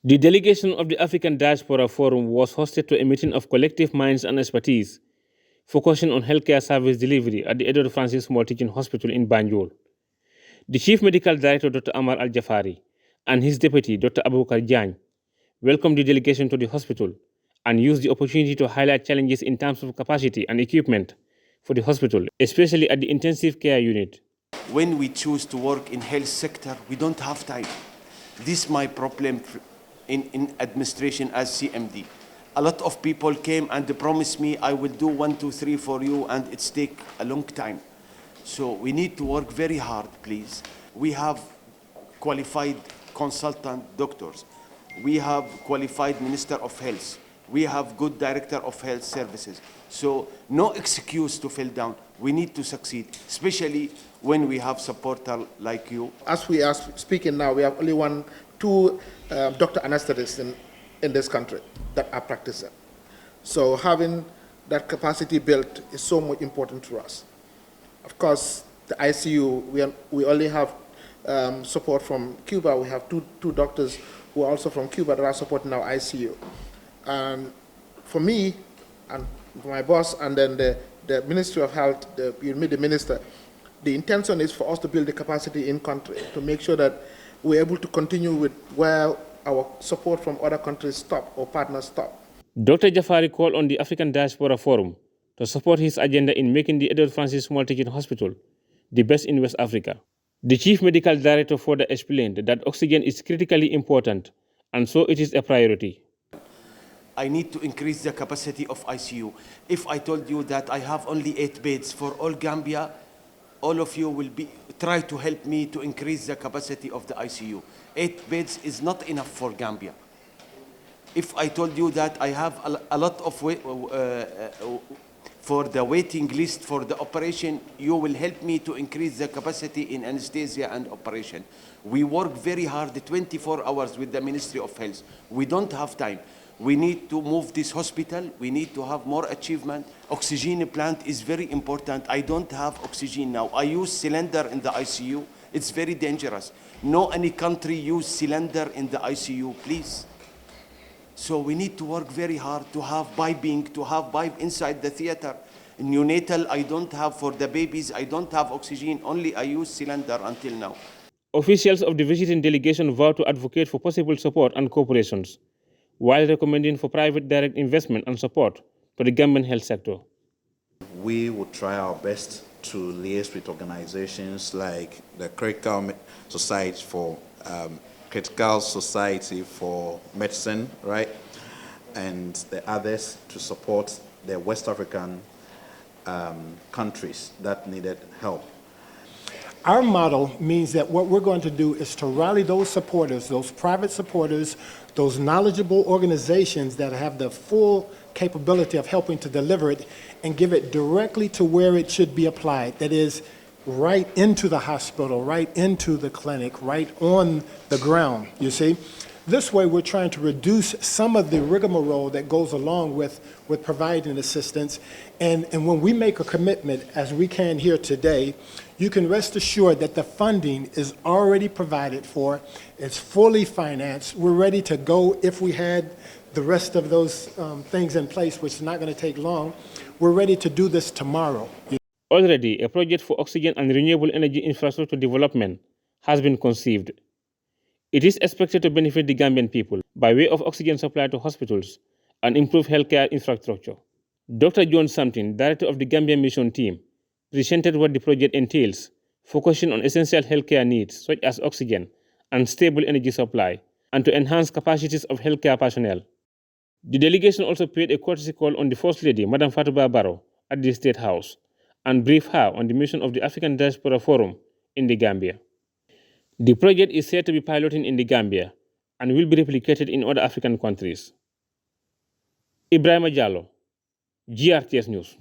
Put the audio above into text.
The delegation of the African Diaspora Forum was hosted to a meeting of collective minds and expertise, focusing on healthcare service delivery at the Edward Francis Small Teaching Hospital in Banjul. The Chief Medical Director, Dr. Amar Al-Jafari, and his deputy, Dr. Abubakar Jan, welcomed the delegation to the hospital and used the opportunity to highlight challenges in terms of capacity and equipment for the hospital, especially at the intensive care unit. When we choose to work in health sector, we don't have time. This is my problem in administration as CMD. A lot of people came and they promised me I will do 1, 2, 3 for you, and it's take a long time. So we need to work very hard, please. We have qualified consultant doctors. We have qualified Minister of Health. We have good Director of Health Services. So no excuse to fall down. We need to succeed, especially when we have supporters like you. As we are speaking now, we have only two doctor anesthetists in this country that are practicing. So having that capacity built is so much important to us. Of course, the ICU, we only have support from Cuba. We have two doctors who are also from Cuba that are supporting our ICU. And for me, and for my boss, and then the Ministry of Health, the minister, the intention is for us to build the capacity in country to make sure that we're able to continue with where our support from other countries stop or partners stop. Dr. Jafari called on the African Diaspora Forum to support his agenda in making the Edward Francis Small Teaching Hospital the best in West Africa. The Chief Medical Director further explained that oxygen is critically important, and so it is a priority. I need to increase the capacity of ICU. If I told you that I have only 8 beds for all Gambia, all of you will try to help me to increase the capacity of the ICU. 8 beds is not enough for Gambia. If I told you that I have a lot of for the waiting list for the operation, you will help me to increase the capacity in anesthesia and operation. We work very hard 24 hours with the Ministry of Health. We don't have time. We need to move this hospital. We need to have more achievement. Oxygen plant is very important. I don't have oxygen now. I use cylinder in the ICU. It's very dangerous. No any country use cylinder in the ICU, please. So we need to work very hard to have piping, to have pipe inside the theater. In neonatal, I don't have, for the babies, I don't have oxygen. Only I use cylinder until now. Officials of the visiting delegation vowed to advocate for possible support and cooperations, while recommending for private direct investment and support to the Gambian health sector. We will try our best to liaise with organizations like the Critical Society for Medicine, right? And the others to support the West African countries that needed help. Our model means that what we're going to do is to rally those supporters, those private supporters, those knowledgeable organizations that have the full capability of helping to deliver it and give it directly to where it should be applied. That is, right into the hospital, right into the clinic, right on the ground, you see? This way, we're trying to reduce some of the rigmarole that goes along with providing assistance. And when we make a commitment, as we can here today, you can rest assured that the funding is already provided for. It's fully financed. We're ready to go if we had the rest of those things in place, which is not going to take long. We're ready to do this tomorrow. Already, a project for oxygen and renewable energy infrastructure development has been conceived. It is expected to benefit the Gambian people by way of oxygen supply to hospitals and improve healthcare infrastructure. Dr. John Sampton, director of the Gambian Mission Team, presented what the project entails, focusing on essential healthcare needs such as oxygen and stable energy supply, and to enhance capacities of healthcare personnel. The delegation also paid a courtesy call on the First Lady, Madam Fatouba Barrow, at the State House, and briefed her on the mission of the African Diaspora Forum in the Gambia. The project is said to be piloting in the Gambia and will be replicated in other African countries. Ibrahima Jallo, GRTS News.